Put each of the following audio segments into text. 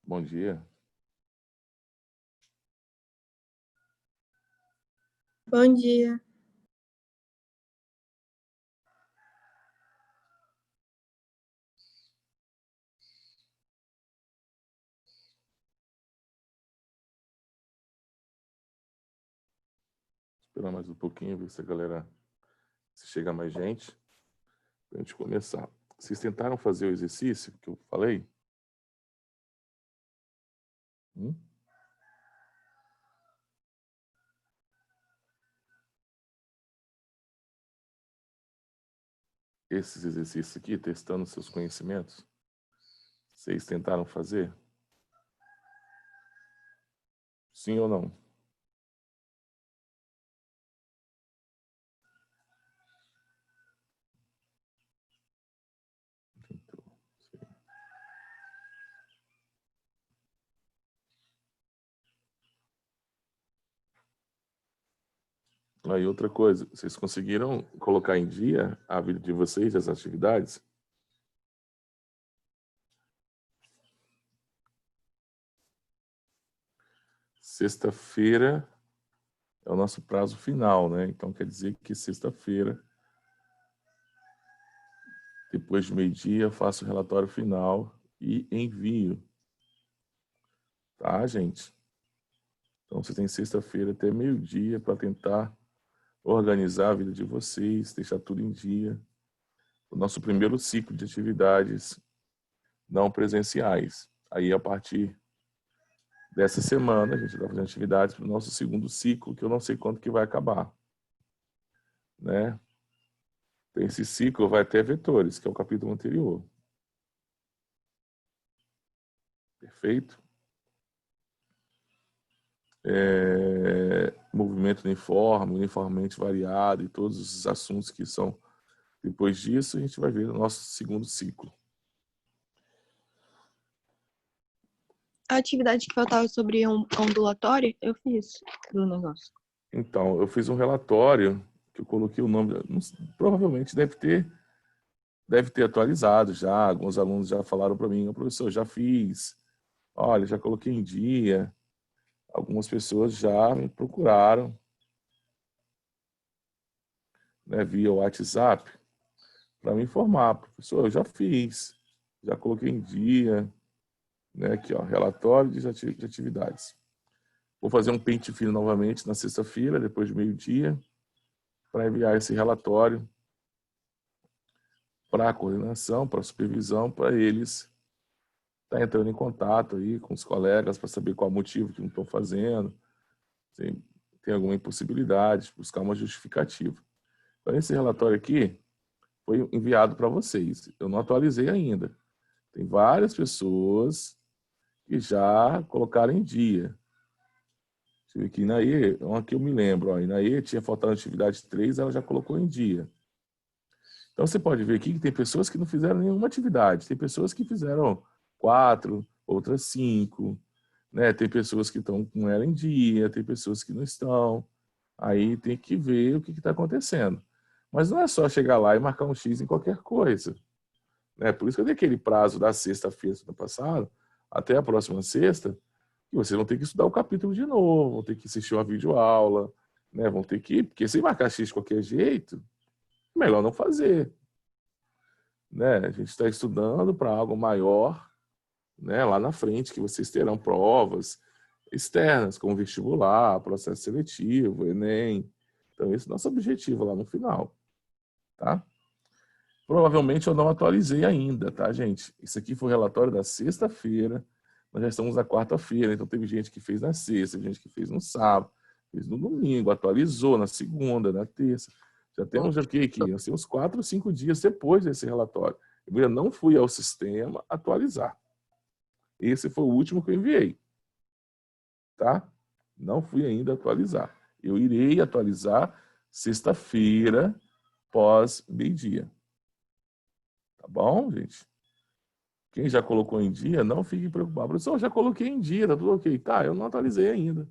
Bom dia. Bom dia. Esperar mais um pouquinho, ver se a galera, se chega mais gente, para a gente começar. Vocês tentaram fazer o exercício que eu falei? Esses exercícios aqui, testando seus conhecimentos, vocês tentaram fazer? Sim ou não? Tentou, sim. Aí outra coisa, vocês conseguiram colocar em dia a vida de vocês, as atividades? Sexta-feira é o nosso prazo final, né? Então quer dizer que sexta-feira, depois de meio-dia, eu faço o relatório final e envio. Tá, gente? Então, você tem sexta-feira até meio-dia para tentar organizar a vida de vocês, deixar tudo em dia. O nosso primeiro ciclo de atividades não presenciais. Aí, a partir dessa semana, a gente vai fazendo atividades para o nosso segundo ciclo, que eu não sei quando que vai acabar. Né? Esse ciclo vai até vetores, que é o capítulo anterior. Perfeito? Movimento uniforme, uniformemente variado e todos os assuntos que são depois disso, a gente vai ver no nosso segundo ciclo. A atividade que faltava sobre ondulatório, eu fiz do negócio. Então, eu fiz um relatório que eu coloquei o nome, provavelmente deve ter atualizado já, alguns alunos já falaram para mim, professor, já fiz, olha, já coloquei em dia, algumas pessoas já me procuraram, né, via WhatsApp, para me informar, professor, eu já fiz, já coloquei em dia, né, aqui, ó, relatório de atividades. Vou fazer um pente fino novamente na sexta-feira, depois de meio-dia, para enviar esse relatório para a coordenação, para a supervisão, para eles estar entrando em contato aí com os colegas para saber qual o motivo que não estão fazendo, se tem alguma impossibilidade, buscar uma justificativa. Então, esse relatório aqui foi enviado para vocês. Eu não atualizei ainda. Tem várias pessoas que já colocaram em dia. Deixa eu ver aqui, Inaê, aqui eu me lembro, ó, Inaê tinha faltado atividade 3, ela já colocou em dia. Então, você pode ver aqui que tem pessoas que não fizeram nenhuma atividade, tem pessoas que fizeram 4, outras 5, né? Tem pessoas que estão com ela em dia, tem pessoas que não estão. Aí tem que ver o que está acontecendo. Mas não é só chegar lá e marcar um X em qualquer coisa. Né? Por isso que eu dei aquele prazo da sexta-feira do ano passado, até a próxima sexta, que vocês vão ter que estudar o capítulo de novo, vão ter que assistir uma videoaula, né? Vão ter que, porque se marcar X de qualquer jeito, melhor não fazer. Né? A gente está estudando para algo maior, né? Lá na frente, que vocês terão provas externas, como vestibular, processo seletivo, Enem. Então, esse é o nosso objetivo lá no final. Tá? Provavelmente eu não atualizei ainda, tá, gente? Isso aqui foi o relatório da sexta-feira, nós já estamos na quarta-feira, então teve gente que fez na sexta, teve gente que fez no sábado, fez no domingo, atualizou na segunda, na terça. Já temos aqui, assim, uns 4 ou 5 dias depois desse relatório. Eu ainda não fui ao sistema atualizar. Esse foi o último que eu enviei. Tá? Não fui ainda atualizar. Eu irei atualizar sexta-feira, pós meio-dia. Tá bom, gente? Quem já colocou em dia, não fique preocupado. Professor, eu já coloquei em dia, tá tudo ok. Tá, eu não atualizei ainda.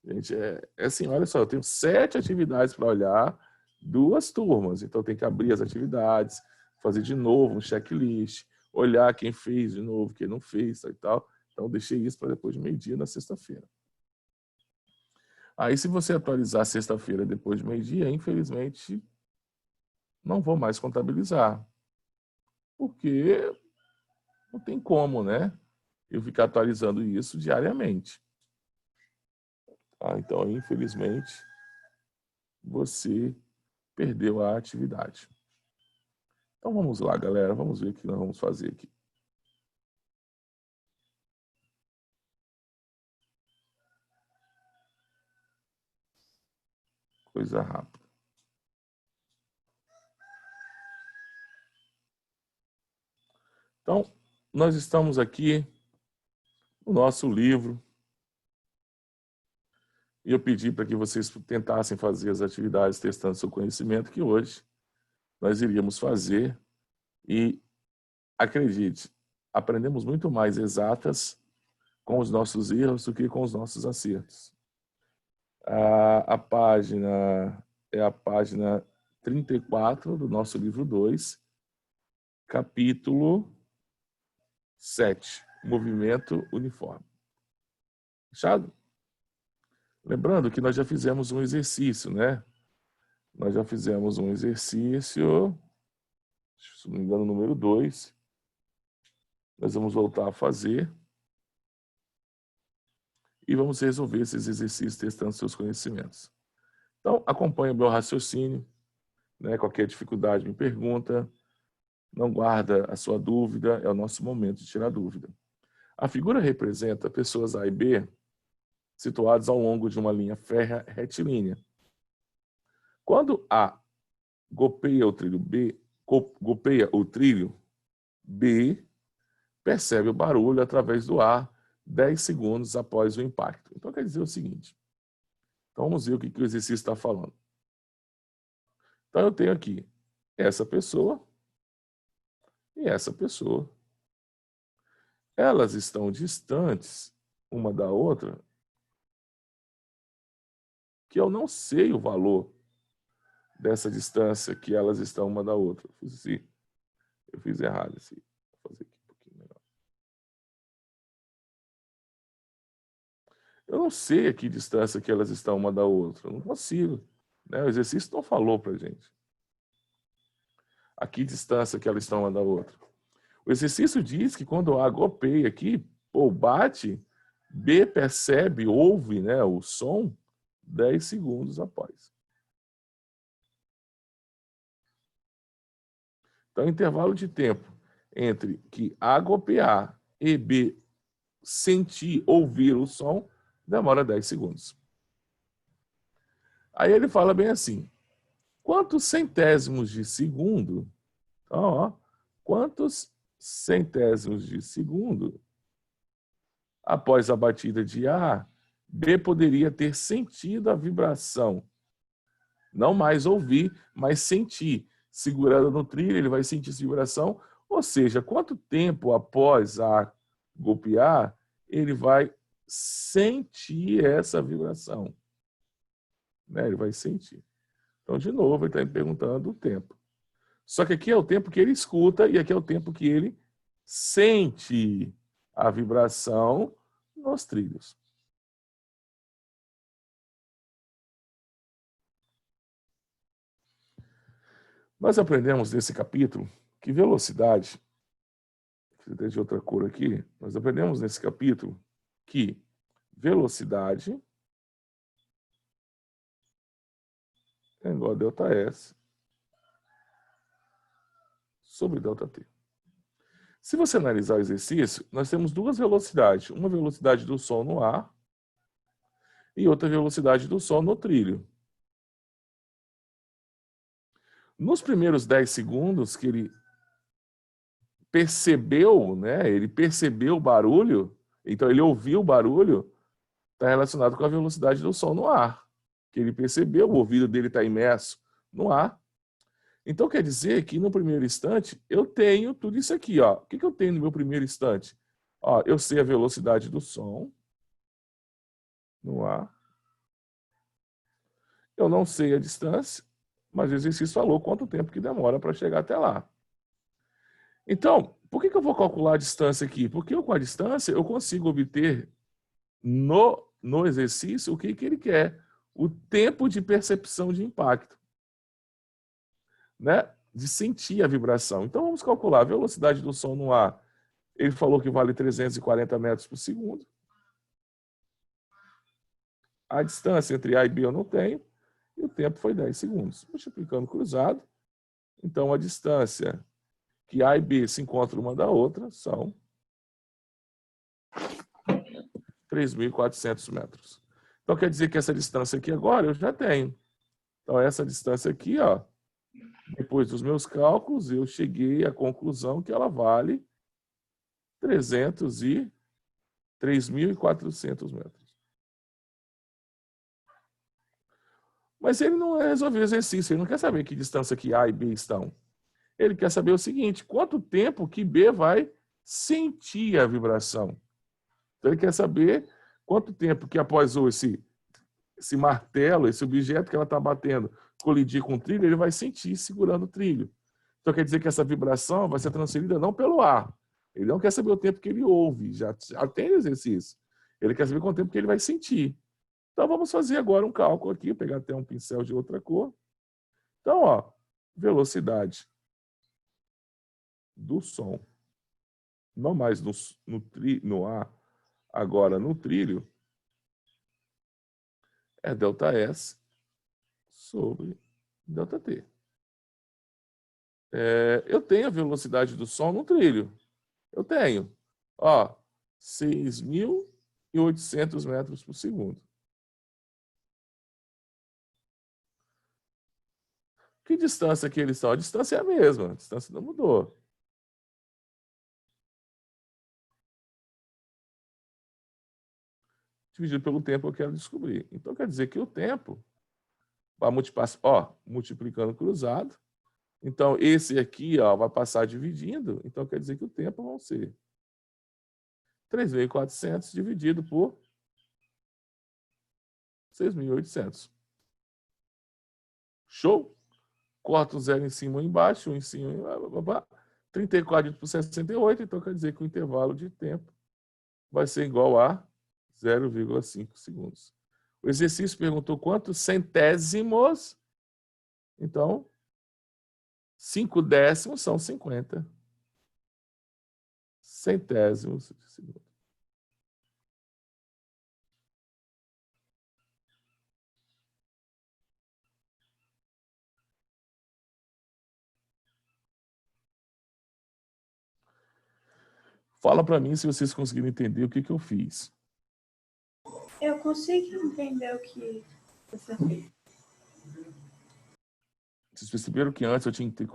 Gente, é assim, olha só, eu tenho 7 atividades para olhar, 2 turmas. Então, tem que abrir as atividades, fazer de novo um checklist, olhar quem fez de novo, quem não fez, tal e tal. Então, deixei isso para depois de meio-dia na sexta-feira. Aí, se você atualizar sexta-feira depois de meio-dia, infelizmente, não vou mais contabilizar. Porque não tem como, né? Eu ficar atualizando isso diariamente. Então, infelizmente, você perdeu a atividade. Então, vamos lá, galera. Vamos ver o que nós vamos fazer aqui. Coisa rápida. Então, nós estamos aqui no nosso livro. E eu pedi para que vocês tentassem fazer as atividades testando seu conhecimento, que hoje nós iríamos fazer. E, acredite, aprendemos muito mais exatas com os nossos erros do que com os nossos acertos. A página é a página 34 do nosso livro 2, capítulo 7, movimento uniforme. Fechado? Lembrando que nós já fizemos um exercício, né? Nós já fizemos um exercício, se não me engano, número 2. Nós vamos voltar a fazer. E vamos resolver esses exercícios testando seus conhecimentos. Então, acompanhe o meu raciocínio, né? Qualquer dificuldade me pergunta, não guarda a sua dúvida, é o nosso momento de tirar dúvida. A figura representa pessoas A e B situadas ao longo de uma linha férrea retilínea. Quando A golpeia o trilho B, percebe o barulho através do ar 10 segundos após o impacto. Então, quer dizer o seguinte. Então, vamos ver o que o exercício está falando. Então, eu tenho aqui essa pessoa e essa pessoa. Elas estão distantes uma da outra, que eu não sei o valor dessa distância que elas estão uma da outra. Eu fiz errado. Assim. Vou fazer aqui um pouquinho melhor. Eu não sei a que distância que elas estão uma da outra. Eu não consigo. Né? O exercício não falou para a gente. A que distância que elas estão uma da outra. O exercício diz que quando A golpeia aqui, ou bate, B percebe, ouve, né, o som 10 segundos após. Então, o intervalo de tempo entre que A golpear e B sentir, ouvir o som, demora 10 segundos. Aí ele fala bem assim, quantos centésimos de segundo, então, ó, quantos centésimos de segundo após a batida de A, B poderia ter sentido a vibração. Não mais ouvir, mas sentir. Segurando no trilho, ele vai sentir essa vibração. Ou seja, quanto tempo após A golpear, ele vai sentir essa vibração. Né? Ele vai sentir. Então, de novo, ele está me perguntando o tempo. Só que aqui é o tempo que ele escuta e aqui é o tempo que ele sente a vibração nos trilhos. Nós aprendemos nesse capítulo que velocidade, vou ter de outra cor aqui, nós aprendemos nesse capítulo que velocidade é igual a ΔS sobre ΔT. Se você analisar o exercício, nós temos duas velocidades. Uma velocidade do som no ar e outra velocidade do som no trilho. Nos primeiros 10 segundos que ele percebeu, né? Ele percebeu o barulho, então ele ouviu o barulho, está relacionado com a velocidade do som no ar. Que ele percebeu, o ouvido dele está imerso no ar. Então quer dizer que no primeiro instante eu tenho tudo isso aqui. Ó. O que eu tenho no meu primeiro instante? Ó, eu sei a velocidade do som no ar. Eu não sei a distância, mas o exercício falou quanto tempo que demora para chegar até lá. Então, Por que eu vou calcular a distância aqui? Porque com a distância eu consigo obter no exercício o que ele quer. O tempo de percepção de impacto. Né? De sentir a vibração. Então vamos calcular a velocidade do som no ar. Ele falou que vale 340 metros por segundo. A distância entre A e B eu não tenho. E o tempo foi 10 segundos. Multiplicando cruzado. Então a distância que A e B se encontram uma da outra são 3.400 metros. Então quer dizer que essa distância aqui agora eu já tenho. Então essa distância aqui, ó, depois dos meus cálculos, eu cheguei à conclusão que ela vale 3.400 metros. Mas ele não resolveu o exercício, ele não quer saber que distância que A e B estão. Ele quer saber o seguinte, quanto tempo que B vai sentir a vibração. Então ele quer saber quanto tempo que após esse martelo, esse objeto que ela está batendo, colidir com o trilho, ele vai sentir segurando o trilho. Então quer dizer que essa vibração vai ser transferida não pelo ar. Ele não quer saber o tempo que ele ouve, já tem exercício. Ele quer saber quanto tempo que ele vai sentir. Então vamos fazer agora um cálculo aqui, pegar até um pincel de outra cor. Então, ó, velocidade do som, não mais no ar, agora no trilho, é ΔS sobre ΔT. Eu tenho a velocidade do som no trilho. Eu tenho, ó, 6.800 metros por segundo. Que distância que eles estão? A distância é a mesma, a distância não mudou. Dividido pelo tempo que eu quero descobrir. Então quer dizer que o tempo vai multiplicar, ó, multiplicando cruzado. Então esse aqui, ó, vai passar dividindo. Então quer dizer que o tempo vão ser 3.400 dividido por 6.800. Show? Corta o zero em cima e embaixo, um em cima, 34 por 68, então quer dizer que o intervalo de tempo vai ser igual a 0,5 segundos. O exercício perguntou quantos centésimos, então 5 décimos são 50 centésimos de segundo. Fala para mim se vocês conseguiram entender o que eu fiz. Eu consigo entender o que você fez. Vocês perceberam que antes eu tinha que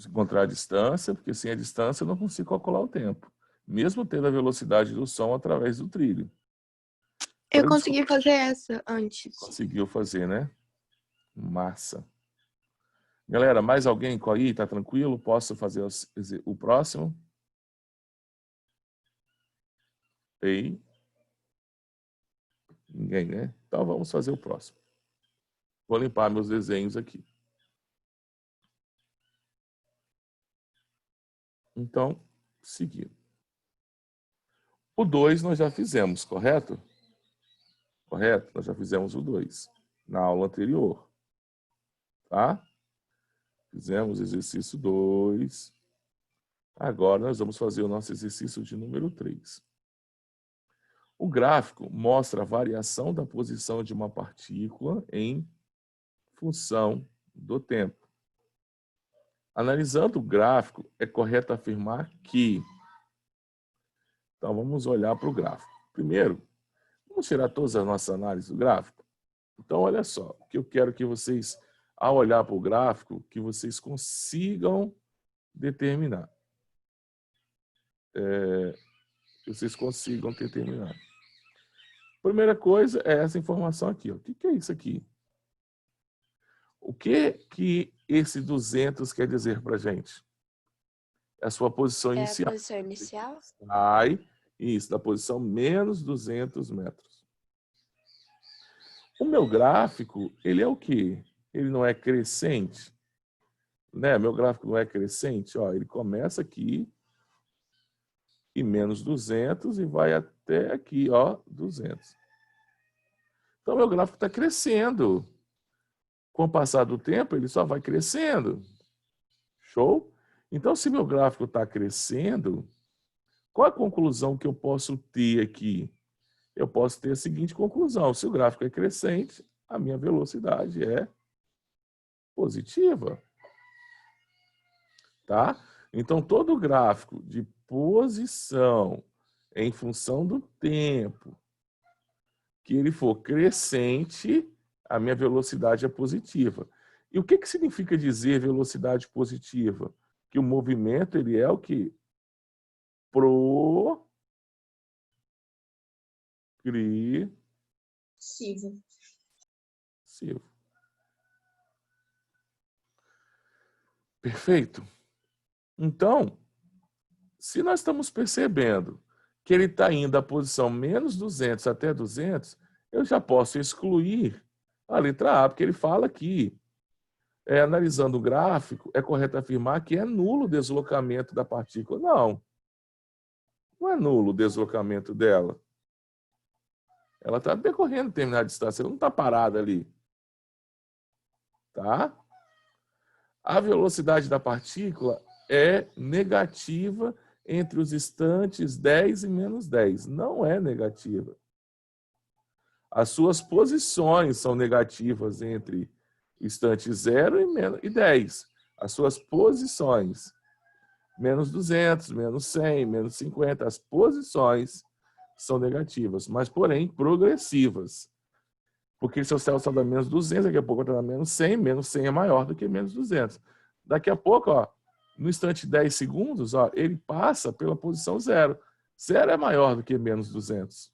encontrar a distância, porque sem a distância eu não consigo calcular o tempo, mesmo tendo a velocidade do som através do trilho. Eu consegui fazer essa antes. Conseguiu fazer, né? Massa. Galera, mais alguém aí? Tá tranquilo? Posso fazer o próximo? Ei? Ninguém, né? Então vamos fazer o próximo. Vou limpar meus desenhos aqui. Então, seguindo. O 2 nós já fizemos, correto? Correto? Nós já fizemos o 2 na aula anterior. Tá? Fizemos exercício 2. Agora nós vamos fazer o nosso exercício de número 3. O gráfico mostra a variação da posição de uma partícula em função do tempo. Analisando o gráfico, é correto afirmar que... Então, vamos olhar para o gráfico. Primeiro, vamos tirar todas as nossas análises do gráfico? Então, olha só, o que eu quero que vocês, ao olhar para o gráfico, que vocês consigam determinar. Que vocês consigam determinar. Primeira coisa é essa informação aqui. Ó. O que é isso aqui? O que esse 200 quer dizer para a gente? É a sua posição inicial. É a posição inicial? Sai, isso, da posição menos 200 metros. O meu gráfico, ele é o quê? Ele não é crescente? Né? Meu gráfico não é crescente? Ó, ele começa aqui, e menos 200 e vai até aqui, ó, 200. Então, meu gráfico está crescendo. Com o passar do tempo, ele só vai crescendo. Show? Então, se meu gráfico está crescendo, qual a conclusão que eu posso ter aqui? Eu posso ter a seguinte conclusão. Se o gráfico é crescente, a minha velocidade é positiva. Tá? Então, todo gráfico de posição em função do tempo que ele for crescente, a minha velocidade é positiva. E o que significa dizer velocidade positiva? Que o movimento ele é o que? Progressivo. Perfeito? Então, se nós estamos percebendo que ele está indo da posição menos 200 até 200, eu já posso excluir a letra A, porque ele fala que, analisando o gráfico, é correto afirmar que é nulo o deslocamento da partícula. Não, não é nulo o deslocamento dela. Ela está percorrendo determinada distância, ela não está parada ali. Tá? A velocidade da partícula é negativa entre os instantes 10 e menos 10. Não é negativa. As suas posições são negativas entre o instante 0 e 10. As suas posições. Menos 200, menos 100, menos 50. As posições são negativas, mas, porém, progressivas. Porque se o céu está dando menos 200, daqui a pouco vai estar menos 100 é maior do que menos 200. Daqui a pouco, ó, no instante 10 segundos, ó, ele passa pela posição 0. 0 é maior do que menos 200.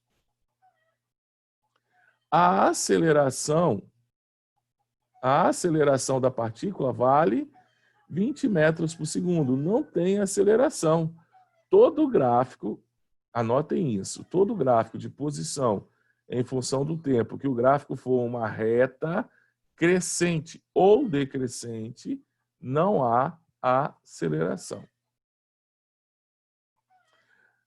A aceleração da partícula vale 20 metros por segundo. Não tem aceleração. Todo gráfico, anotem isso, todo gráfico de posição em função do tempo, que o gráfico for uma reta crescente ou decrescente, não há aceleração.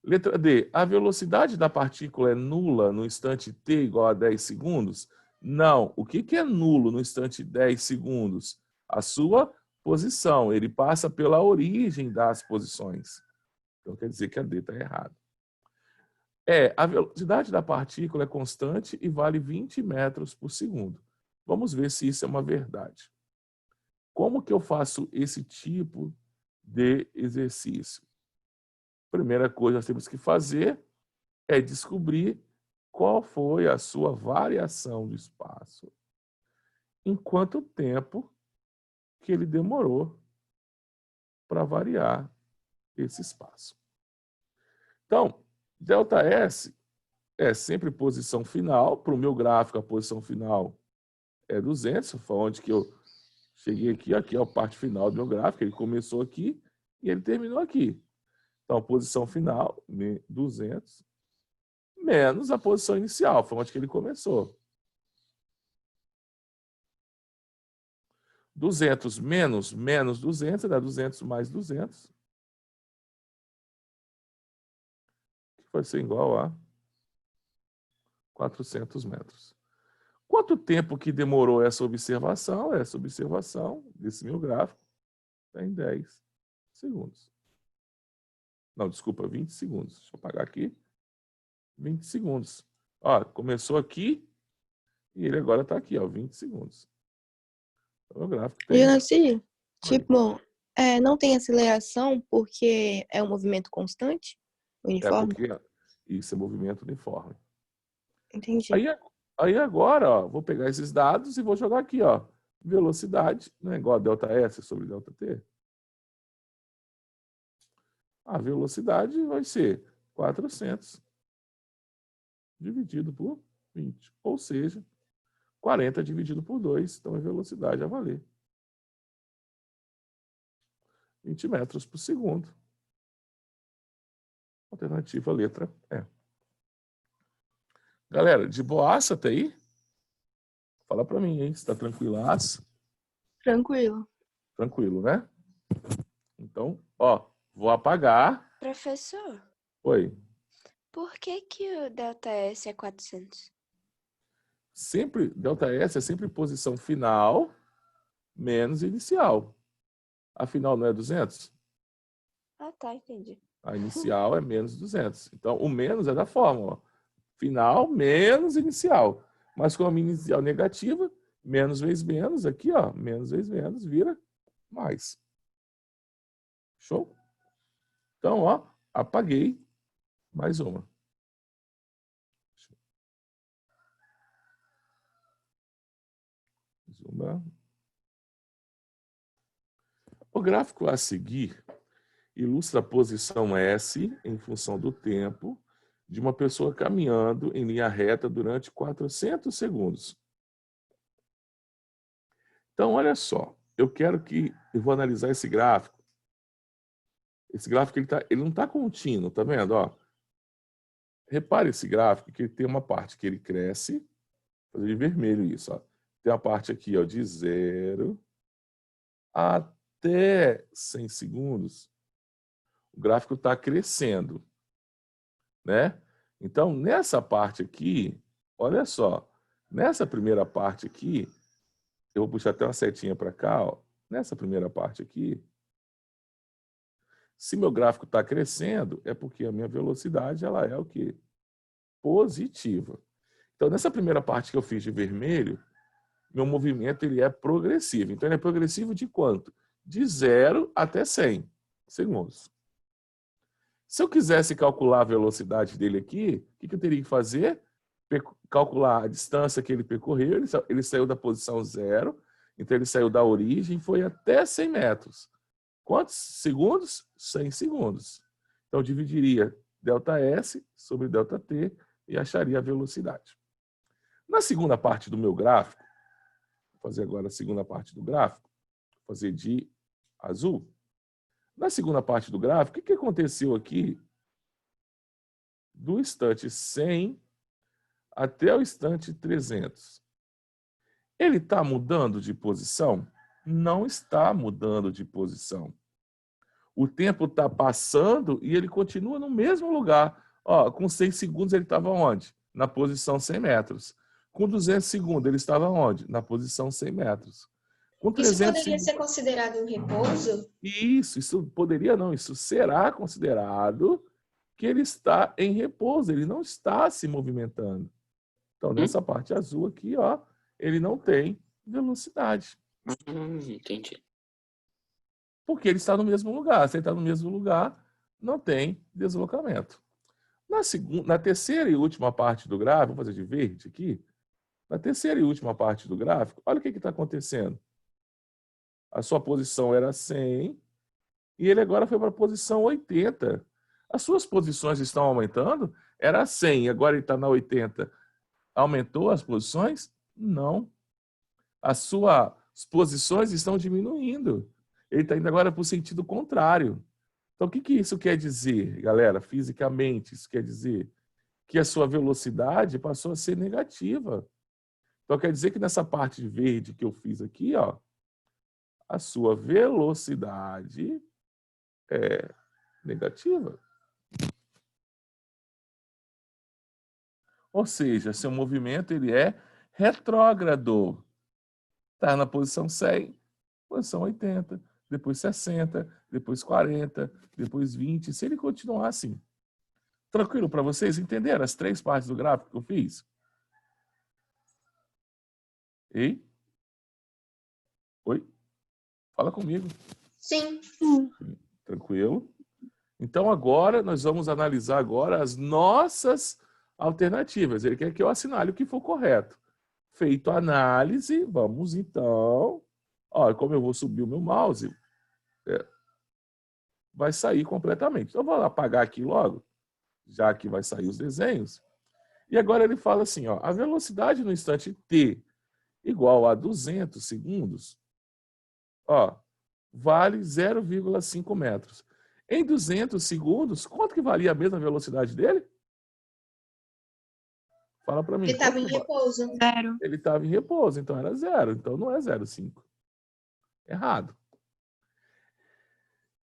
Letra D. A velocidade da partícula é nula no instante t igual a 10 segundos? Não. O que é nulo no instante 10 segundos? A sua posição. Ele passa pela origem das posições. Então, quer dizer que a D está errada. A velocidade da partícula é constante e vale 20 metros por segundo. Vamos ver se isso é uma verdade. Como que eu faço esse tipo de exercício? Primeira coisa que nós temos que fazer é descobrir qual foi a sua variação do espaço, em quanto tempo que ele demorou para variar esse espaço. Então, ΔS é sempre posição final. Para o meu gráfico, a posição final é 200, foi onde que eu cheguei aqui. Aqui é a parte final do meu gráfico. Ele começou aqui e ele terminou aqui. Então, posição final, 200, menos a posição inicial, foi onde que ele começou. 200 menos 200 dá 200 mais 200, que vai ser igual a 400 metros. Quanto tempo que demorou essa observação? Essa observação desse meu gráfico está em 10 segundos. Não, desculpa, 20 segundos. Deixa eu apagar aqui. 20 segundos. Ó, começou aqui e ele agora está aqui, ó, 20 segundos. Então, o gráfico tem... Genocídio, tipo, não tem aceleração porque é um movimento constante, uniforme? porque isso é movimento uniforme. Entendi. Aí agora, ó, vou pegar esses dados e vou jogar aqui, ó. Velocidade, não é igual a ΔS sobre ΔT. A velocidade vai ser 400 dividido por 20. Ou seja, 40 dividido por 2. Então, a velocidade a valer 20 metros por segundo. Alternativa letra E. Galera, de boaça até aí? Fala para mim, hein? Você está tranquilaço? Tranquilo. Tranquilo, né? Então, ó, vou apagar. Professor, Oi. Por que que o ΔS é 400? Sempre, ΔS é sempre posição final menos inicial. A final não é 200? Ah, tá, entendi. A inicial é menos 200. Então, o menos é da fórmula. Ó. Final menos inicial. Mas com a inicial negativa, menos vezes menos, aqui, ó, menos vezes menos, vira mais. Show? Então, ó, apaguei mais uma. O gráfico a seguir ilustra a posição S em função do tempo de uma pessoa caminhando em linha reta durante 400 segundos. Então, olha só, eu vou analisar esse gráfico. Esse gráfico ele não está contínuo, tá vendo? Ó, repare esse gráfico que ele tem uma parte que ele cresce, vou fazer de vermelho isso, ó. Tem a parte aqui, ó, de 0 até 100 segundos. O gráfico está crescendo, né? Então, nessa parte aqui, olha só, nessa primeira parte aqui, eu vou puxar até uma setinha para cá, ó. Nessa primeira parte aqui, se meu gráfico está crescendo, é porque a minha velocidade ela é o quê? Positiva. Então, nessa primeira parte que eu fiz de vermelho, meu movimento ele é progressivo. Então, ele é progressivo de quanto? De 0 até 100 segundos. Se eu quisesse calcular a velocidade dele aqui, o que eu teria que fazer? Calcular a distância que ele percorreu. Ele saiu da posição 0, então ele saiu da origem e foi até 100 metros. Quantos segundos? 100 segundos. Então, eu dividiria ΔS sobre ΔT e acharia a velocidade. Na segunda parte do meu gráfico, vou fazer agora a segunda parte do gráfico, vou fazer de azul. Na segunda parte do gráfico, o que aconteceu aqui do instante 100 até o instante 300? Ele está mudando de posição? Não está mudando de posição. O tempo está passando e ele continua no mesmo lugar. Ó, com 100 segundos ele estava onde? Na posição 100 metros. Com 200 segundos ele estava onde? Na posição 100 metros. Com 300 Isso poderia segundos... ser considerado um repouso? Isso poderia não, isso será considerado que ele está em repouso, ele não está se movimentando. Então, nessa parte azul aqui, ó, ele não tem velocidade. Entendi. Porque ele está no mesmo lugar. Se ele está no mesmo lugar, não tem deslocamento. Na terceira e última parte do gráfico, vou fazer de verde aqui. Na terceira e última parte do gráfico, olha o que está acontecendo. A sua posição era 100 e ele agora foi para a posição 80. As suas posições estão aumentando? Era 100 e agora ele está na 80. Aumentou as posições? Não. As suas posições estão diminuindo. Ele está indo agora para o sentido contrário. Então, o que isso quer dizer, galera? Fisicamente, isso quer dizer que a sua velocidade passou a ser negativa. Então, quer dizer que nessa parte verde que eu fiz aqui, ó, a sua velocidade é negativa. Ou seja, seu movimento ele é retrógrado. Está na posição 100, posição 80, depois 60, depois 40, depois 20. Se ele continuar assim. Tranquilo para vocês? Entenderam as 3 partes do gráfico que eu fiz? Ei? Oi? Fala comigo. Sim. Tranquilo? Então, agora, nós vamos analisar agora as nossas alternativas. Ele quer que eu assinale o que for correto. Feito a análise, vamos então... Ó, como eu vou subir o meu mouse, vai sair completamente. Então, eu vou apagar aqui logo, já que vai sair os desenhos. E agora ele fala assim, ó, a velocidade no instante t igual a 200 segundos, ó, vale 0,5 metros. Em 200 segundos, quanto que valia a mesma velocidade dele? Fala para mim. Ele estava em repouso. 0. Ele estava em repouso, então era 0. Então não é 0,5. Errado.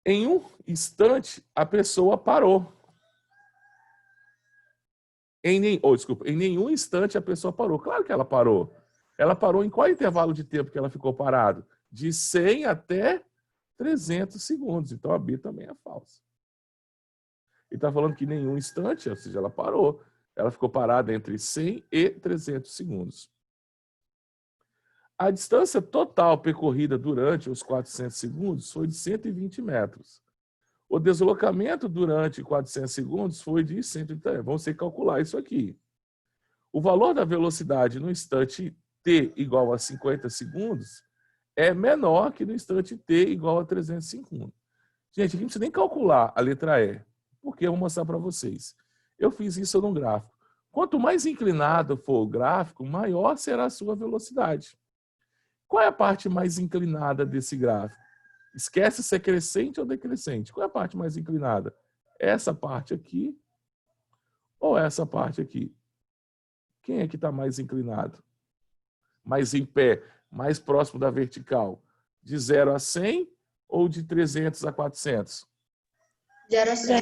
Em um instante, a pessoa parou. Em nenhum instante a pessoa parou. Claro que ela parou. Ela parou em qual intervalo de tempo que ela ficou parado? De 100 até 300 segundos. Então a B também é falsa. Ele está falando que em nenhum instante, ou seja, ela parou. Ela ficou parada entre 100 e 300 segundos. A distância total percorrida durante os 400 segundos foi de 120 metros. O deslocamento durante 400 segundos foi de 130. Vamos ter que calcular isso aqui. O valor da velocidade no instante t igual a 50 segundos é menor que no instante t igual a 305. Gente, aqui não precisa nem calcular a letra E, porque eu vou mostrar para vocês. Eu fiz isso num gráfico. Quanto mais inclinado for o gráfico, maior será a sua velocidade. Qual é a parte mais inclinada desse gráfico? Esquece se é crescente ou decrescente. Qual é a parte mais inclinada? Essa parte aqui ou essa parte aqui? Quem é que está mais inclinado? Mais em pé, mais próximo da vertical? De 0 a 100 ou de 300 a 400? 0 a 100.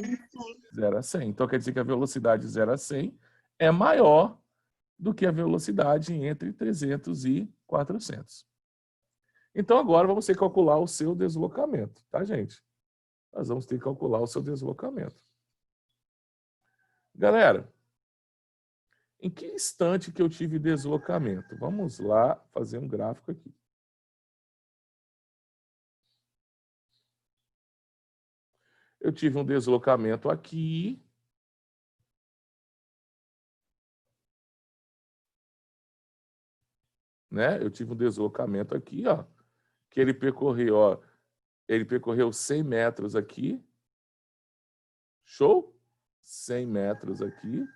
0 a 100. Então quer dizer que a velocidade de 0 a 100 é maior do que a velocidade entre 300 e 400. Então agora vamos ter que calcular o seu deslocamento, tá, gente? Nós vamos ter que calcular o seu deslocamento. Galera, em que instante que eu tive deslocamento? Vamos lá fazer um gráfico aqui. Eu tive um deslocamento aqui. Né? Eu tive um deslocamento aqui, ó, que ele percorreu, ó, ele percorreu 100 metros aqui. Show? 100 metros aqui.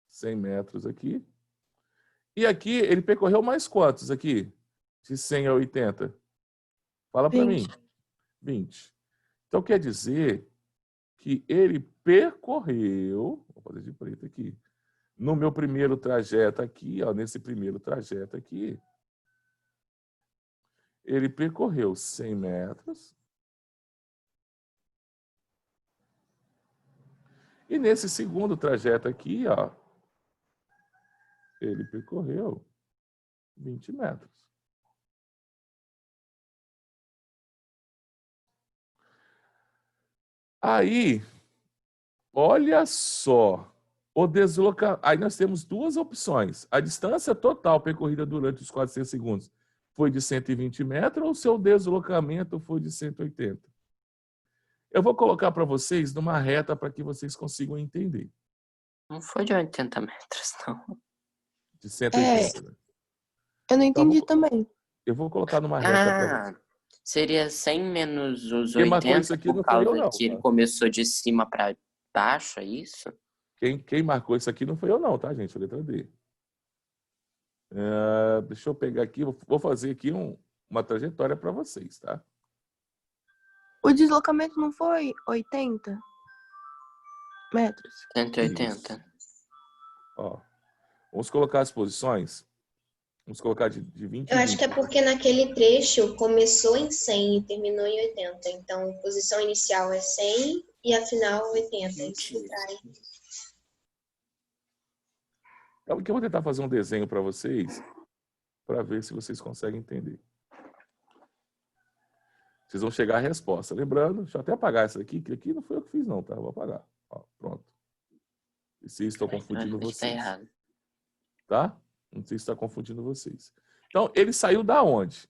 100 metros aqui. E aqui ele percorreu mais quantos aqui? De 100 a 80? Fala para mim. 20. Então quer dizer que ele percorreu, vou fazer de preto aqui, no meu primeiro trajeto aqui, ó, nesse primeiro trajeto aqui, ele percorreu 100 metros. E nesse segundo trajeto aqui, ó, ele percorreu 20 metros. Aí, olha só, aí nós temos duas opções. A distância total percorrida durante os 400 segundos foi de 120 metros ou o seu deslocamento foi de 180? Eu vou colocar para vocês numa reta para que vocês consigam entender. Não foi de 80 metros, não. De 180. Né? Eu não Então, entendi também. Eu vou colocar numa reta para vocês. Seria 100 menos os Quem marcou 80 isso aqui por não fui eu, causa não, que ele tá? começou de cima para baixo, é isso? Quem marcou isso aqui não foi eu, não, tá, gente? A letra D. Deixa eu pegar aqui, vou fazer aqui uma trajetória para vocês, tá? O deslocamento não foi 80 metros? 180. Isso. Ó, vamos colocar as posições. Vamos colocar de 20 Eu em acho 20. que é porque naquele trecho começou em 100 e terminou em 80. Então, a posição inicial é 100 e a final 80. Isso que trai. Então, aqui eu vou tentar fazer um desenho para vocês, para ver se vocês conseguem entender. Vocês vão chegar à resposta. Lembrando, deixa eu até apagar essa aqui, que aqui não foi eu que fiz, não, tá? Eu vou apagar. Ó, pronto. E se estou confundindo vocês. Está errado. Tá? Não sei se está confundindo vocês. Então, ele saiu da onde?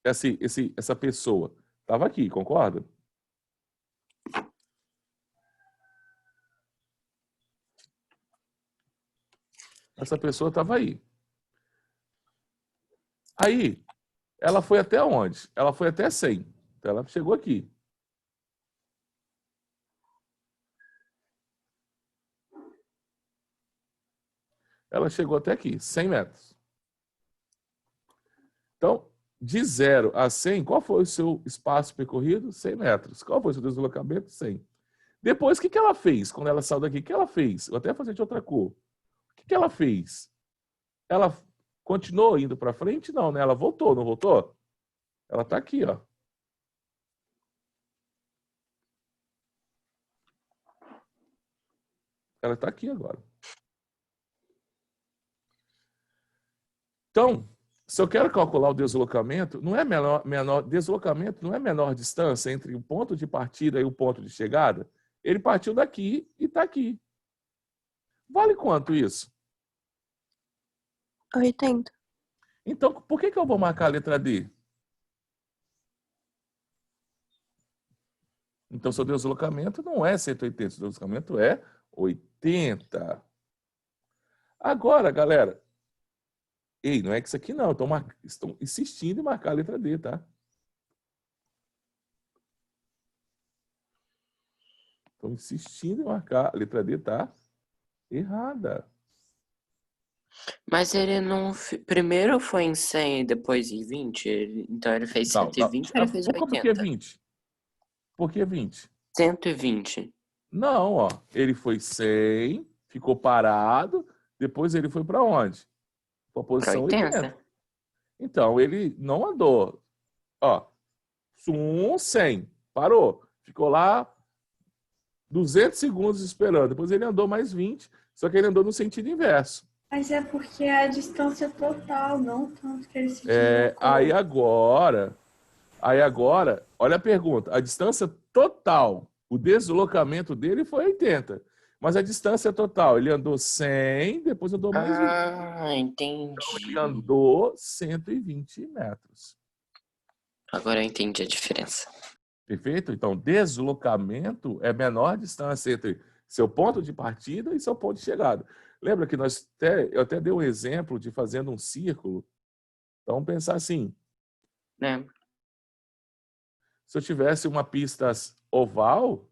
Essa pessoa estava aqui, concorda? Essa pessoa estava aí. Aí, ela foi até onde? Ela foi até 100. Então, ela chegou aqui. Ela chegou até aqui, 100 metros. Então, de 0 a 100, qual foi o seu espaço percorrido? 100 metros. Qual foi o seu deslocamento? 100. Depois, o que ela fez quando ela saiu daqui? O que ela fez? Vou até fazer de outra cor. O que ela fez? Ela continuou indo para frente? Não, né? Ela voltou, não voltou? Ela está aqui, ó. Ela está aqui agora. Então, se eu quero calcular o deslocamento, não é deslocamento não é menor distância entre o ponto de partida e o ponto de chegada? Ele partiu daqui e está aqui. Vale quanto isso? 80. Então, por que eu vou marcar a letra D? Então, seu deslocamento não é 180, seu deslocamento é 80. Agora, galera, ei, não é que isso aqui não, estão insistindo em marcar a letra D, tá? Estão insistindo em marcar a letra D, tá? Errada. Mas ele não... Primeiro foi em 100 e depois em 20? Então ele fez Não, 120 ou ele fez como que é 80? 20? Por que 20? 120. Não, ó. Ele foi 100, ficou parado, depois ele foi para onde? Para a Para posição 80. 80? Então, ele não andou. Ó, 100, parou. Ficou lá 200 segundos esperando. Depois ele andou mais 20, só que ele andou no sentido inverso. Mas é porque é a distância total, não tanto que ele se deslocou. Aí agora, olha a pergunta. A distância total, o deslocamento dele foi 80. Mas a distância total, ele andou 100, depois andou mais 20. Ah, Então, ele entendi. andou 120 metros. Agora eu entendi a diferença. Perfeito? Então, deslocamento é a menor distância entre seu ponto de partida e seu ponto de chegada. Lembra que eu até dei um exemplo de fazendo um círculo? Então, vamos pensar assim. Né? Se eu tivesse uma pista oval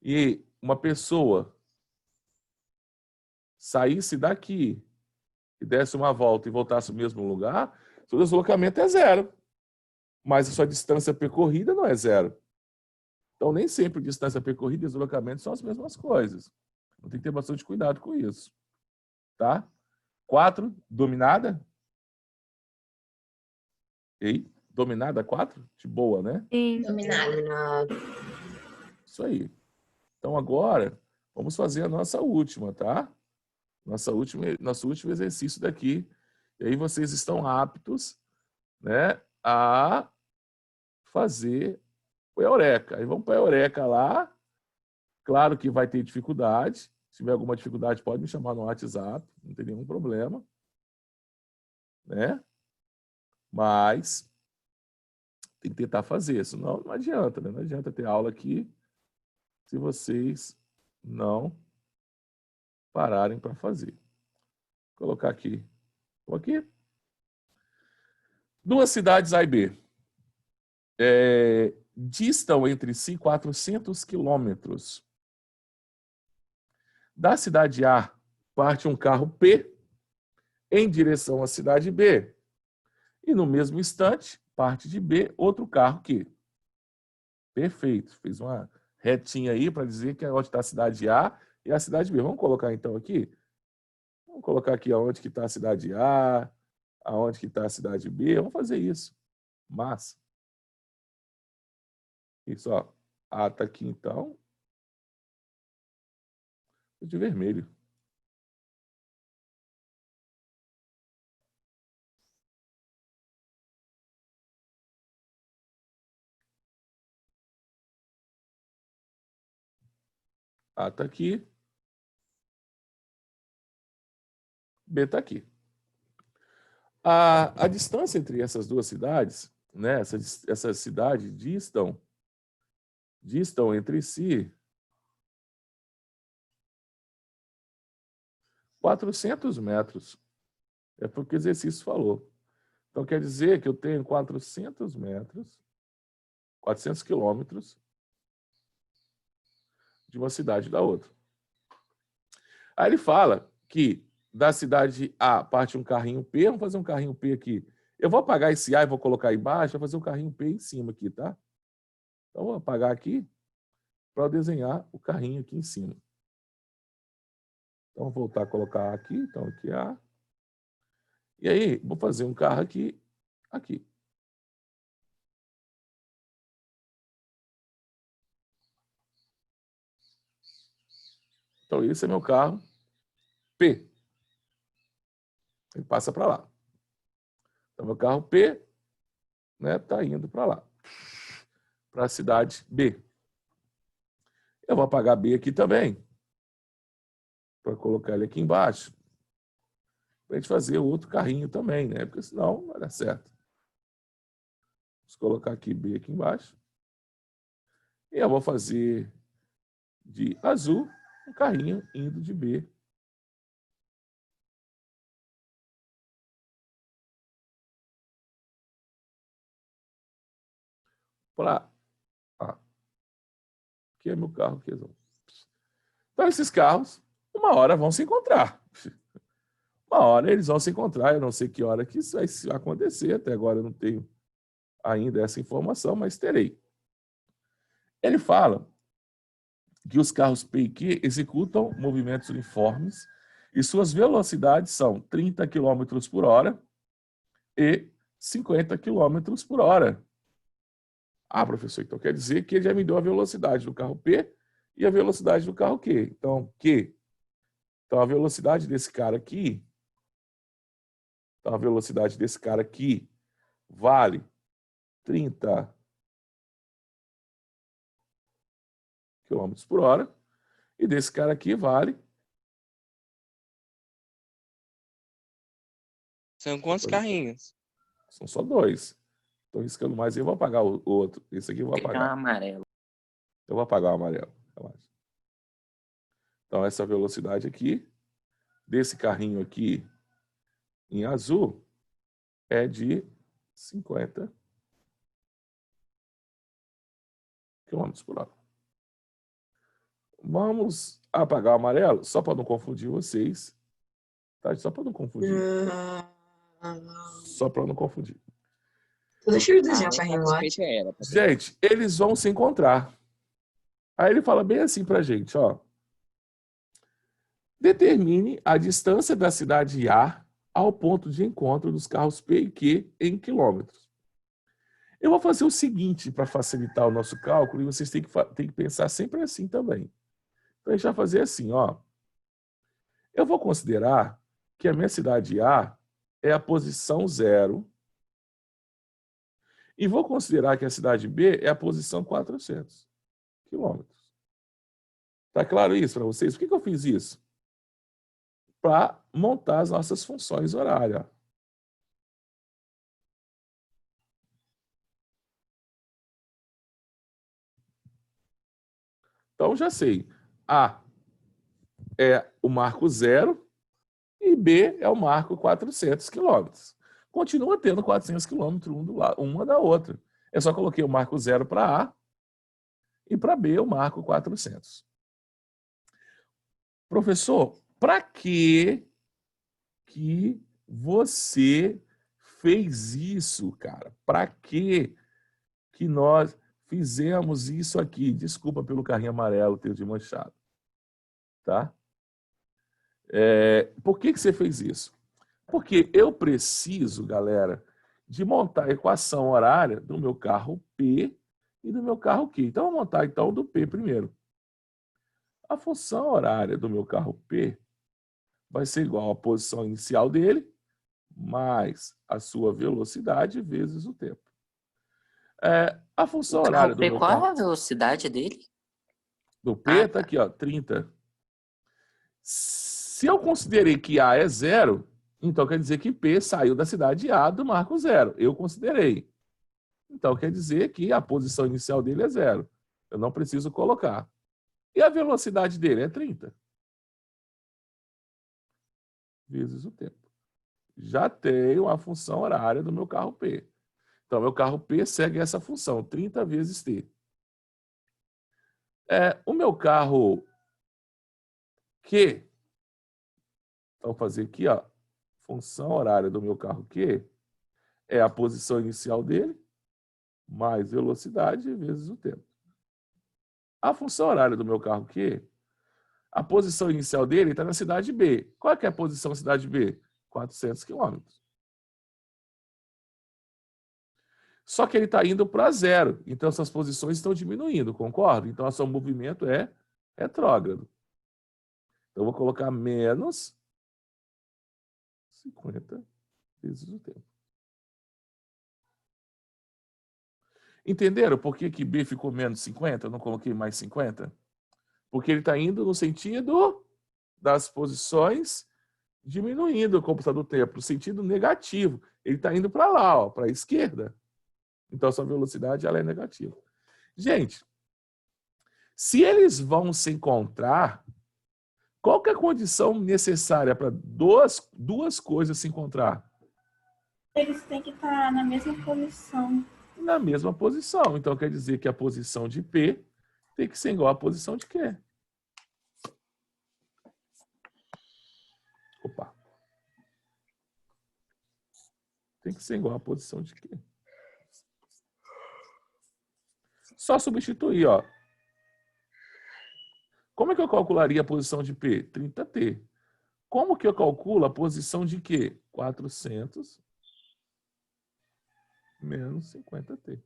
e uma pessoa saísse daqui e desse uma volta e voltasse ao mesmo lugar, seu deslocamento é 0. Mas a sua distância percorrida não é 0. Então, nem sempre distância percorrida e deslocamento são as mesmas coisas. Então, tem que ter bastante cuidado com isso. Tá? 4, dominada? Ei, dominada 4? De boa, né? Sim. Dominado. Isso aí. Então, agora, vamos fazer a nossa última, tá? Nosso último exercício daqui. E aí vocês estão aptos, né, a fazer o Eureka. Aí vamos para a Eureka lá. Claro que vai ter dificuldade. Se tiver alguma dificuldade, pode me chamar no WhatsApp. Não tem nenhum problema. Né? Mas tem que tentar fazer. Senão não adianta, né? Não adianta ter aula aqui se vocês não pararem para fazer. Vou colocar aqui. Vou aqui. 2 cidades A e B. Distam entre si 400 quilômetros. Da cidade A, parte um carro P em direção à cidade B. E no mesmo instante, parte de B, outro carro Q. Perfeito. Fiz uma retinha aí para dizer que é onde está a cidade A e a cidade B. Vamos colocar então aqui? Vamos colocar aqui aonde que está a cidade A, aonde que está a cidade B. Vamos fazer isso. Massa. Isso, ó. A está aqui então. De vermelho. A está aqui. B está aqui. A distância entre essas duas cidades, né, essas cidades distam entre si 400 metros. É porque o exercício falou. Então, quer dizer que eu tenho 400 metros, 400 quilômetros de uma cidade da outra. Aí ele fala que da cidade A parte um carrinho P, vamos fazer um carrinho P aqui. Eu vou apagar esse A e vou colocar aí embaixo, vou fazer um carrinho P em cima aqui, tá? Então, vou apagar aqui para desenhar o carrinho aqui em cima. Então, vou voltar a colocar aqui. Então, aqui A. E aí, vou fazer um carro aqui, aqui. Então, esse é meu carro P. Ele passa para lá. Então, meu carro P, né, tá indo para lá, para a cidade B. Eu vou apagar B aqui também, para colocar ele aqui embaixo, para a gente fazer outro carrinho também, né? Porque senão não vai dar certo. Vamos colocar aqui B aqui embaixo. E eu vou fazer de azul um carrinho indo de B para A. Aqui é meu carro. Aqui. Então, esses carros, uma hora vão se encontrar. Uma hora eles vão se encontrar. Eu não sei que hora que isso vai acontecer. Até agora eu não tenho ainda essa informação, mas terei. Ele fala que os carros P e Q executam movimentos uniformes e suas velocidades são 30 km por hora e 50 km por hora. Ah, professor, então quer dizer que ele já me deu a velocidade do carro P e a velocidade do carro Q. Então, Q. Então, a velocidade desse cara aqui, vale 30 km por hora e desse cara aqui vale... São quantos carrinhos? São só 2. Estou riscando mais e eu vou apagar o outro. Esse aqui eu vou Pegar apagar. amarelo. Eu vou apagar o amarelo. Relaxa. Então, essa velocidade aqui, desse carrinho aqui em azul, é de 50 km por hora. Vamos apagar o amarelo, só para não confundir vocês. Tá? Só para não confundir. Só para não confundir. Deixa eu desenhar para remote. Gente, eles vão se encontrar. Aí ele fala bem assim pra gente, ó. Determine a distância da cidade A ao ponto de encontro dos carros P e Q em quilômetros. Eu vou fazer o seguinte para facilitar o nosso cálculo, e vocês têm que pensar sempre assim também. Então, a gente vai fazer assim, ó. Eu vou considerar que a minha cidade A é a posição 0, e vou considerar que a cidade B é a posição 400 quilômetros. Tá claro isso para vocês? Por que eu fiz isso? Para montar as nossas funções horárias. Então, já sei. A é o marco 0 e B é o marco 400 quilômetros. Continua tendo 400 quilômetros uma da outra. Eu só coloquei o marco 0 para A e para B o marco 400. Professor, para que você fez isso, cara? Para que nós fizemos isso aqui? Desculpa pelo carrinho amarelo ter de manchado. Tá? Por que você fez isso? Porque eu preciso, galera, de montar a equação horária do meu carro P e do meu carro Q. Então, eu vou montar então do P primeiro. A função horária do meu carro P vai ser igual à posição inicial dele, mais a sua velocidade vezes o tempo. A função horária do meu Qual carro... é a velocidade dele? Do P tá aqui, ó, 30. Se eu considerei que A é 0, então quer dizer que P saiu da cidade A do marco 0. Eu considerei. Então quer dizer que a posição inicial dele é 0. Eu não preciso colocar. E a velocidade dele é 30. Vezes o tempo. Já tenho a função horária do meu carro P. Então, meu carro P segue essa função, 30 vezes T. O meu carro Q, então, fazer aqui, ó, função horária do meu carro Q é a posição inicial dele, mais velocidade vezes o tempo. A função horária do meu carro Q, a posição inicial dele está na cidade B. Qual é a posição da cidade B? 400 quilômetros. Só que ele está indo para 0. Então, essas posições estão diminuindo, concorda? Então, o seu movimento é retrógrado. Eu vou colocar menos 50 vezes o tempo. Entenderam por que B ficou menos 50? Eu não coloquei mais 50? Porque ele está indo no sentido das posições diminuindo o computador do tempo, no sentido negativo. Ele está indo para lá, para a esquerda. Então, a sua velocidade ela é negativa. Gente, se eles vão se encontrar, qual que é a condição necessária para duas coisas se encontrar? Eles têm que estar na mesma posição. Na mesma posição. Então, quer dizer que a posição de P tem que ser igual à posição de Q. Opa. Tem que ser igual à posição de Q. Só substituir, ó. Como é que eu calcularia a posição de P? 30T. Como que eu calculo a posição de Q? 400 menos 50T.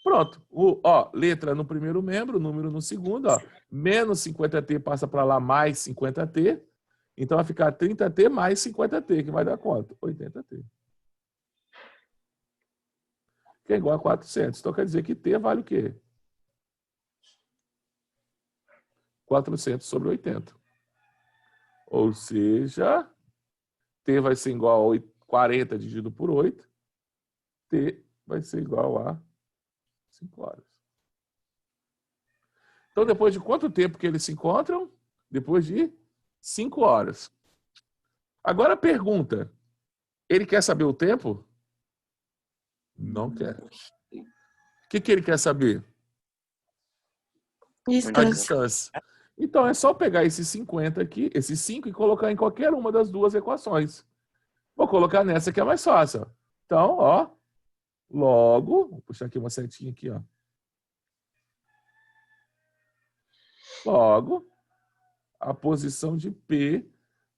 Pronto. Letra no primeiro membro, número no segundo. Ó. Menos 50T passa para lá mais 50T. Então vai ficar 30T mais 50T, que vai dar quanto? 80T. Que é igual a 400. Então quer dizer que T vale o quê? 400 sobre 80. Ou seja, T vai ser igual a 40 dividido por 8. T vai ser igual a 5 horas. Então, depois de quanto tempo que eles se encontram? Depois de 5 horas. Agora, pergunta. Ele quer saber o tempo? Não quer. O que ele quer saber? A distância. Então, é só pegar esses 50 aqui, esses 5, e colocar em qualquer uma das duas equações. Vou colocar nessa que é mais fácil. Então, ó, logo, vou puxar aqui uma setinha aqui, ó. Logo, a posição de P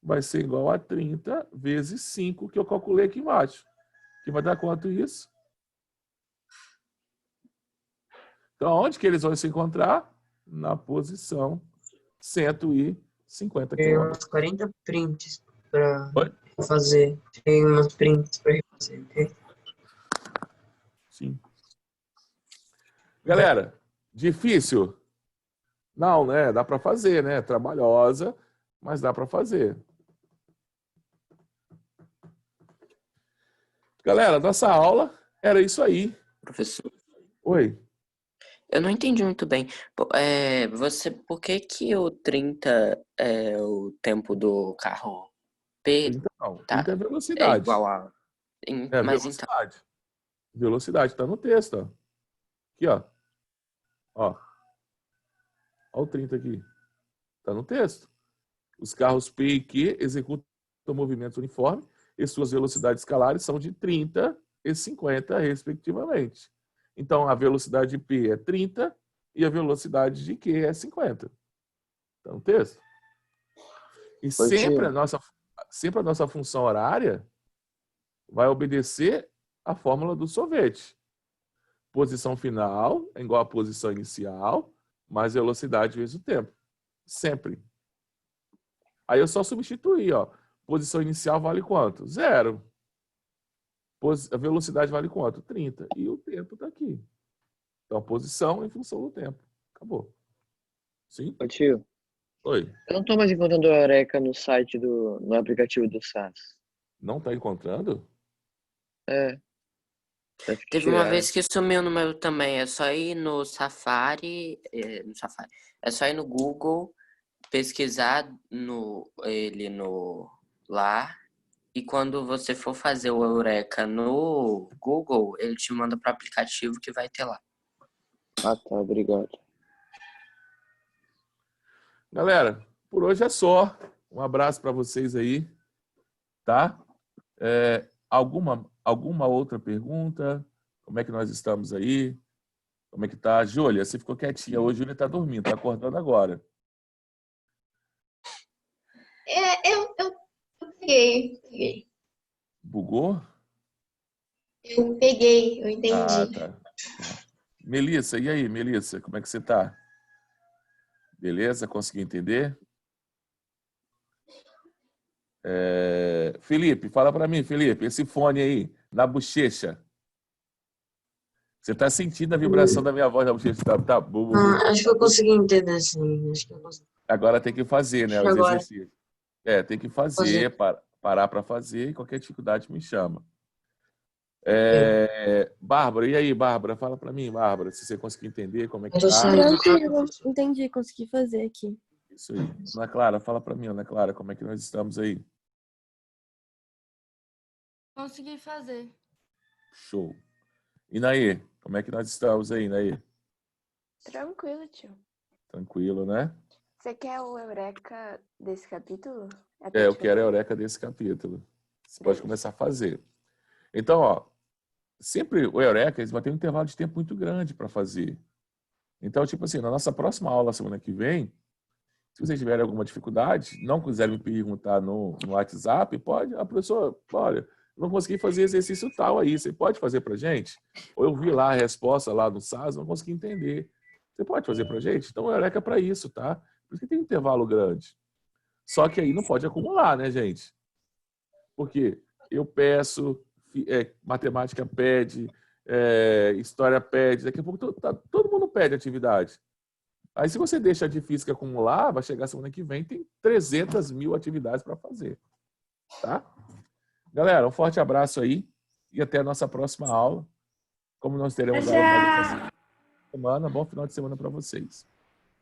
vai ser igual a 30 vezes 5, que eu calculei aqui embaixo. Que vai dar quanto isso? Então, onde que eles vão se encontrar? Na posição 150 Tem km. umas 40 prints para Oi? fazer. Tem umas prints para fazer, ok? Sim. Galera, difícil? Não, né? Dá para fazer, né? Trabalhosa, mas dá para fazer. Galera, nossa aula era isso aí. Professor, Oi. eu não entendi muito bem. Por que que o 30 é o tempo do carro P 30 não. tá, 30 é é velocidade. igual a... É Mas então, velocidade. Velocidade, está no texto, ó. Aqui, ó. Ó. Ó o 30 aqui. Está no texto. Os carros P e Q executam movimentos uniformes e suas velocidades escalares são de 30 e 50, respectivamente. Então, a velocidade de P é 30 e a velocidade de Q é 50. Está no texto? E sempre a nossa função horária vai obedecer à fórmula do sorvete. Posição final é igual à posição inicial, mais velocidade vezes o tempo. Sempre. Aí eu só substituí, ó. Posição inicial vale quanto? 0. A velocidade vale quanto? 30. E o tempo está aqui. Então, a posição em função do tempo. Acabou. Sim? Ô tio, Oi. eu não tô mais encontrando a Eureka no site no aplicativo do SAS. Não está encontrando? É. Deve que teve uma tiraram. vez que sumiu no meu também. É só ir no Safari. É só ir no Google, pesquisar ele lá. E quando você for fazer o Eureka no Google, ele te manda para o aplicativo que vai ter lá. Ah, tá, obrigado. Galera, por hoje é só. Um abraço para vocês aí. Tá? Alguma outra pergunta? Como é que nós estamos aí? Como é que tá? Júlia, você ficou quietinha hoje. Júlia tá dormindo, tá acordando agora. Eu peguei. Bugou? Eu peguei, eu entendi. Ah, tá. Melissa, e aí, Melissa? Como é que você tá? Beleza? Conseguiu entender? Felipe, fala para mim, Felipe, esse fone aí, na bochecha. Você está sentindo a vibração da minha voz na bochecha? Tá, Acho que eu consegui entender, sim. Acho que eu consegui. Agora tem que fazer, né? Os Agora. exercícios. Tem que fazer, parar para fazer, e qualquer dificuldade me chama. Bárbara, e aí, Bárbara? Fala para mim, Bárbara, se você conseguir entender como é que tá. Tranquilo, entendi, consegui fazer aqui. Isso aí. Ana Clara, fala para mim, Ana Clara, como é que nós estamos aí? Consegui fazer. Show. E Naê, como é que nós estamos aí, Naê? Tranquilo, tio. Tranquilo, né? Você quer o Eureka desse capítulo? Eu quero a Eureka desse capítulo. Você pode começar a fazer. Então, ó, sempre o Eureka, eles vão ter um intervalo de tempo muito grande para fazer. Então, tipo assim, na nossa próxima aula, semana que vem, se vocês tiverem alguma dificuldade, não quiserem me perguntar no WhatsApp, pode, a professora, olha, não consegui fazer exercício tal aí, você pode fazer pra gente? Ou eu vi lá a resposta lá no SAS, não consegui entender. Você pode fazer pra gente? Então, o Eureka é para isso, tá? Por isso que tem um intervalo grande. Só que aí não pode acumular, né, gente? Porque eu peço, matemática pede, história pede, daqui a pouco todo mundo pede atividade. Aí se você deixa de física acumular, vai chegar semana que vem, tem 300 mil atividades para fazer. Tá? Galera, um forte abraço aí e até a nossa próxima aula. Como nós teremos aula mais semana, bom final de semana para vocês.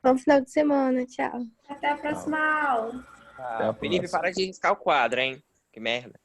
Bom final de semana, tchau. Até a próxima aula. Até a Felipe, próxima. para de riscar o quadro, hein? Que merda.